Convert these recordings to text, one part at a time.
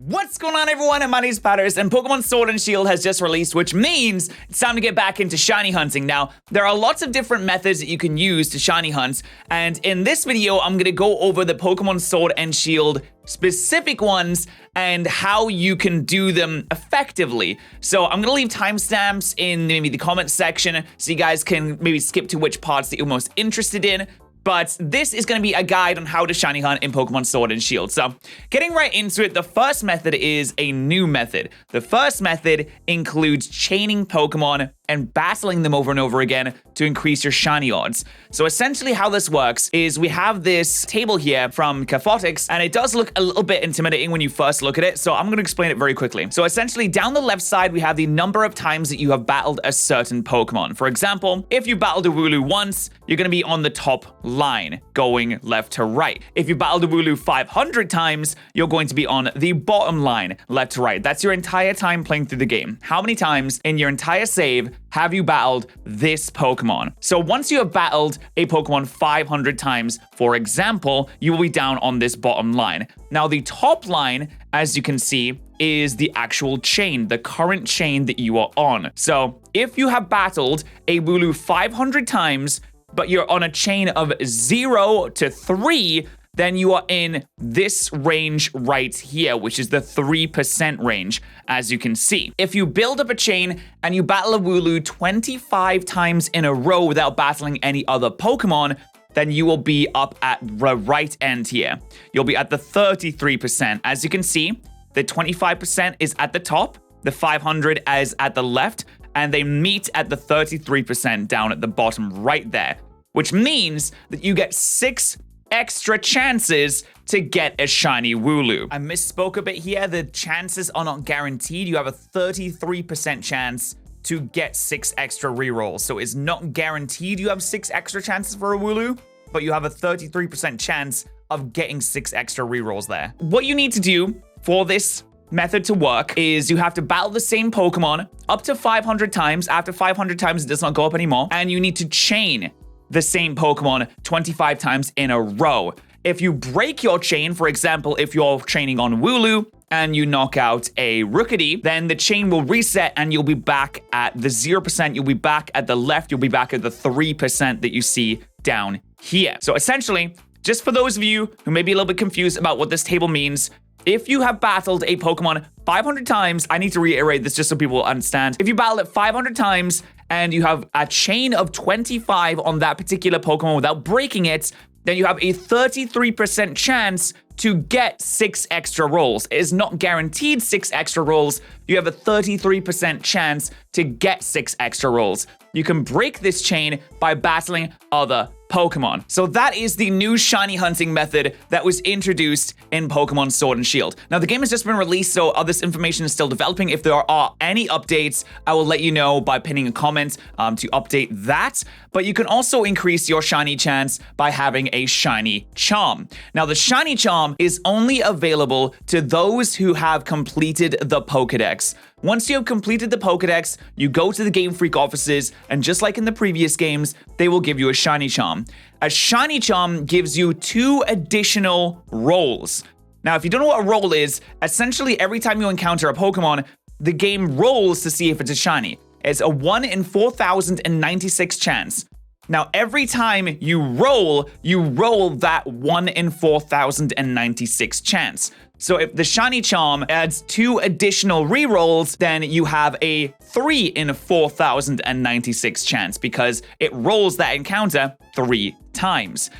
What's going on, everyone? My name's Patterrz, and Pokemon Sword and Shield has just released, which means it's time to get back into shiny hunting. Now, there are lots of different methods that you can use to shiny hunt, and in this video, I'm going to go over the Pokemon Sword and Shield specific ones and how you can do them effectively. So I'm going to leave timestamps in maybe the comments section so you guys can maybe skip to which parts that you're most interested in. But this is going to be a guide on how to shiny hunt in Pokemon Sword and Shield. So, getting right into it, the first method is a new method. The first method includes chaining Pokemon and battling them over and over again to increase your shiny odds. So essentially how this works is we have this table here from Patterrz, and it does look a little bit intimidating when you first look at it, so I'm going to explain it very quickly. So essentially down the left side, we have the number of times that you have battled a certain Pokemon. For example, if you battled a Wooloo once, you're going to be on the top line, going left to right. If you battled a Wooloo 500 times, you're going to be on the bottom line, left to right. That's your entire time playing through the game. How many times in your entire save have you battled this Pokemon? So once you have battled a Pokemon 500 times, for example, you will be down on this bottom line. Now, the top line, as you can see, is the actual chain, the current chain that you are on. So if you have battled a Wooloo 500 times, but you're on a chain of 0 to 3, then you are in this range right here, which is the 3% range, as you can see. If you build up a chain and you battle a Wooloo 25 times in a row without battling any other Pokemon, then you will be up at the right end here. You'll be at the 33%. As you can see, the 25% is at the top, the 500 is at the left, and they meet at the 33% down at the bottom right there, which means that you get 6 extra chances to get a shiny Wooloo. I misspoke a bit here. The chances are not guaranteed. You have a 33% chance to get 6 extra rerolls. So it's not guaranteed you have 6 extra chances for a Wooloo, but you have a 33% chance of getting 6 extra rerolls there. What you need to do for this method to work is you have to battle the same Pokemon up to 500 times. After 500 times, it does not go up anymore. And you need to chain the same Pokemon 25 times in a row. If you break your chain, for example, if you're chaining on Wooloo and you knock out a Rookidee, then the chain will reset and you'll be back at the 0%. You'll be back at the left. You'll be back at the 3% that you see down here. So essentially, just for those of you who may be a little bit confused about what this table means, if you have battled a Pokemon 500 times, I need to reiterate this just so people will understand. If you battle it 500 times and you have a chain of 25 on that particular Pokemon without breaking it, then you have a 33% chance to get 6 extra rolls. It is not guaranteed 6 extra rolls. You have a 33% chance to get 6 extra rolls. You can break this chain by battling other Pokemon. So that is the new shiny hunting method that was introduced in Pokemon Sword and Shield. Now, the game has just been released, so this information is still developing. If there are any updates, I will let you know by pinning a comment to update that. But you can also increase your shiny chance by having a shiny charm. Now, the shiny charm is only available to those who have completed the Pokedex. Once you have completed the Pokedex, you go to the Game Freak offices, and just like in the previous games, they will give you a shiny charm. A shiny charm gives you 2 additional rolls. Now, if you don't know what a roll is, essentially every time you encounter a Pokemon, the game rolls to see if it's a shiny. It's a 1 in 4,096 chance. Now, every time you roll that 1 in 4,096 chance. So if the shiny charm adds 2 additional rerolls, then you have a 3 in 4,096 chance because it rolls that encounter 3 times.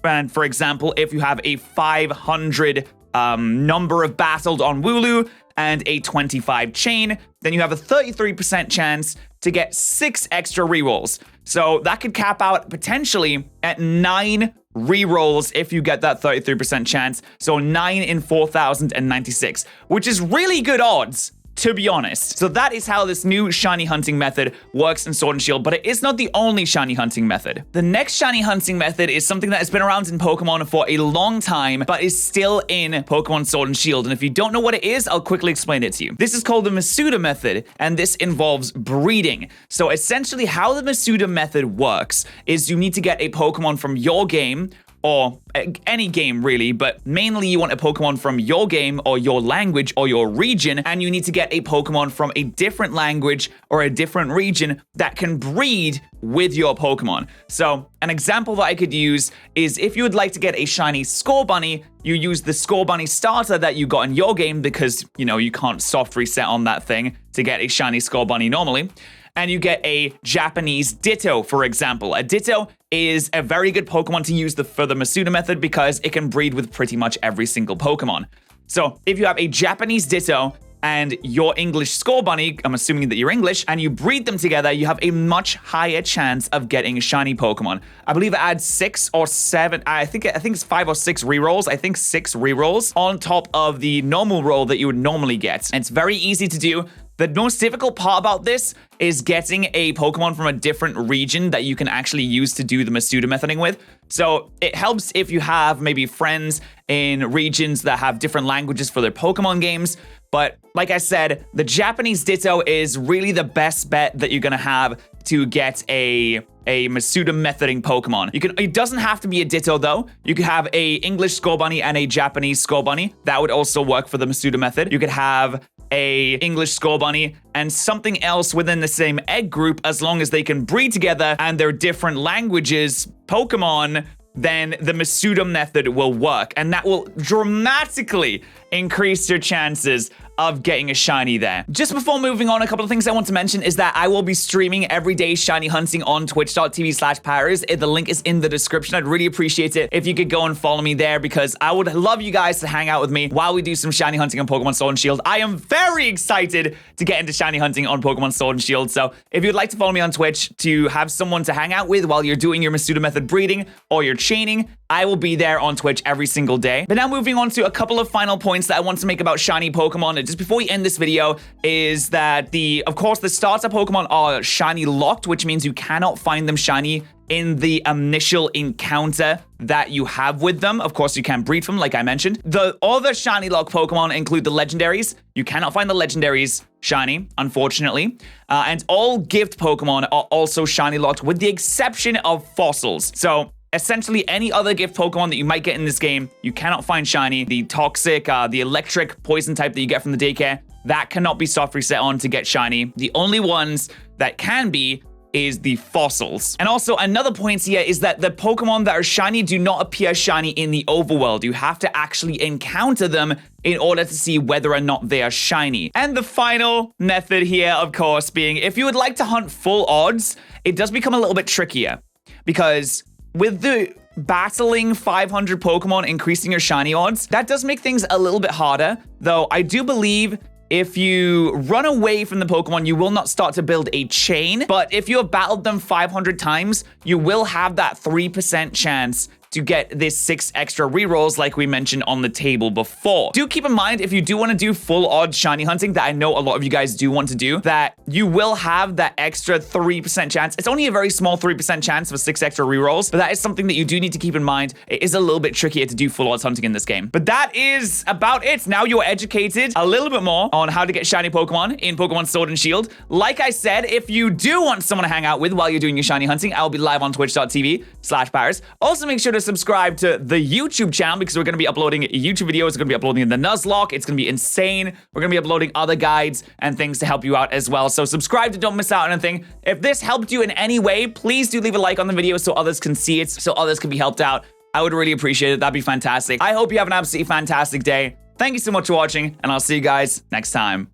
And for example, if you have a 500 number of battled on Wooloo and a 25 chain, then you have a 33% chance to get 6 extra rerolls. So that could cap out potentially at 9 rerolls if you get that 33% chance. So 9 in 4,096, which is really good odds, to be honest. So that is how this new shiny hunting method works in Sword and Shield, but it is not the only shiny hunting method. The next shiny hunting method is something that has been around in Pokemon for a long time, but is still in Pokemon Sword and Shield. And if you don't know what it is, I'll quickly explain it to you. This is called the Masuda Method, and this involves breeding. So essentially how the Masuda Method works is you need to get a Pokemon from your game or any game really, but mainly you want a Pokemon from your game or your language or your region, and you need to get a Pokemon from a different language or a different region that can breed with your Pokemon. So an example that I could use is if you would like to get a shiny Scorbunny, you use the Scorbunny starter that you got in your game because, you know, you can't soft reset on that thing to get a shiny Scorbunny normally. And you get a Japanese Ditto, for example. A Ditto is a very good Pokemon to use for the Masuda method because it can breed with pretty much every single Pokemon. So if you have a Japanese Ditto and your English Scorbunny, I'm assuming that you're English, and you breed them together, you have a much higher chance of getting a shiny Pokemon. I believe it adds 6 or 7, I think it's 5 or 6 rerolls. I think 6 rerolls on top of the normal roll that you would normally get. And it's very easy to do. The most difficult part about this is getting a Pokemon from a different region that you can actually use to do the Masuda methoding with. So it helps if you have maybe friends in regions that have different languages for their Pokemon games. But like I said, the Japanese Ditto is really the best bet that you're going to have to get a Masuda methoding Pokemon. It doesn't have to be a Ditto though. You could have a English Scorbunny and a Japanese Scorbunny. That would also work for the Masuda method. You could have a English Scorbunny and something else within the same egg group, as long as they can breed together and they're different languages Pokemon, then the Masuda method will work. And that will dramatically increase your chances of getting a shiny there. Just before moving on, a couple of things I want to mention is that I will be streaming every day shiny hunting on twitch.tv/Patterrz. The link is in the description. I'd really appreciate it if you could go and follow me there because I would love you guys to hang out with me while we do some shiny hunting on Pokemon Sword and Shield. I am very excited to get into shiny hunting on Pokemon Sword and Shield. So if you'd like to follow me on Twitch to have someone to hang out with while you're doing your Masuda method breeding or your chaining, I will be there on Twitch every single day. But now moving on to a couple of final points that I want to make about shiny Pokemon just before we end this video is that of course, the starter Pokemon are shiny locked, which means you cannot find them shiny in the initial encounter that you have with them. Of course, you can breed from, like I mentioned. The other shiny lock Pokemon include the legendaries. You cannot find the legendaries shiny, unfortunately. And all gift Pokemon are also shiny locked with the exception of fossils. So essentially, any other gift Pokemon that you might get in this game, you cannot find shiny. The toxic, the electric poison type that you get from the daycare, that cannot be soft reset on to get shiny. The only ones that can be is the fossils. And also another point here is that the Pokemon that are shiny do not appear shiny in the overworld. You have to actually encounter them in order to see whether or not they are shiny. And the final method here, of course, being if you would like to hunt full odds, it does become a little bit trickier because with the battling 500 Pokemon increasing your shiny odds, that does make things a little bit harder, though I do believe if you run away from the Pokemon, you will not start to build a chain, but if you have battled them 500 times, you will have that 3% chance to get this 6 extra rerolls like we mentioned on the table before. Do keep in mind, if you do want to do full odds shiny hunting, that I know a lot of you guys do want to do, that you will have that extra 3% chance. It's only a very small 3% chance for 6 extra rerolls, but that is something that you do need to keep in mind. It is a little bit trickier to do full odds hunting in this game. But that is about it. Now you're educated a little bit more on how to get shiny Pokemon in Pokemon Sword and Shield. Like I said, if you do want someone to hang out with while you're doing your shiny hunting, I'll be live on twitch.tv/Patterrz. Also make sure to subscribe to the YouTube channel because we're going to be uploading YouTube videos. We're going to be uploading the Nuzlocke. It's going to be insane. We're going to be uploading other guides and things to help you out as well. So subscribe to don't miss out on anything. If this helped you in any way, please do leave a like on the video so others can see it, so others can be helped out. I would really appreciate it. That'd be fantastic. I hope you have an absolutely fantastic day. Thank you so much for watching, and I'll see you guys next time.